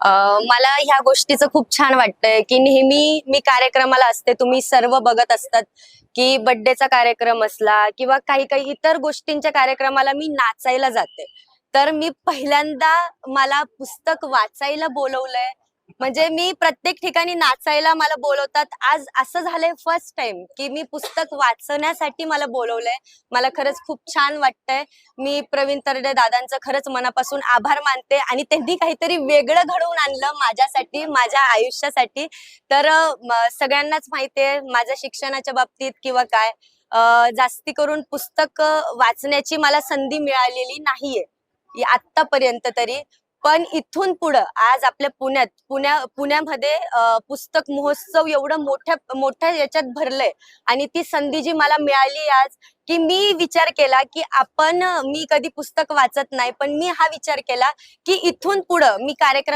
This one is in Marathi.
मला ह्या गोष्टीचं खूप छान वाटतंय की नेहमी मी कार्यक्रमाला असते, तुम्ही सर्व बघत असतात की बर्थडेचा कार्यक्रम असला किंवा काही काही इतर गोष्टींच्या कार्यक्रमाला मी नाचायला जाते. तर मी पहिल्यांदा मला पुस्तक वाचायला बोलवलंय, म्हणजे मी प्रत्येक ठिकाणी नाचायला मला बोलवतात. आज असं झालंय फर्स्ट टाइम की मी पुस्तक वाचण्यासाठी मला बोलवलंय. मला खरंच खूप छान वाटतंय. मी प्रवीण तरडे दादांचं खरंच मनापासून आभार मानते आणि त्यांनी काहीतरी वेगळं घडवून आणलं माझ्यासाठी, माझ्या आयुष्यासाठी. तर सगळ्यांनाच माहितीये माझ्या शिक्षणाच्या बाबतीत किंवा काय जास्ती करून पुस्तक वाचण्याची मला संधी मिळालेली नाहीये आतापर्यंत तरी. पण इथून पुढं आज आपल्या पुण्यामध्ये पुस्तक महोत्सव एवढं मोठ्या मोठ्या याच्यात भरलंय आणि ती संधी जी मला मिळाली आज, की मी विचार केला की मी कधी पुस्तक वाचत नाही, पण मी हा विचार केला की इथून पुढं मी कार्यक्रम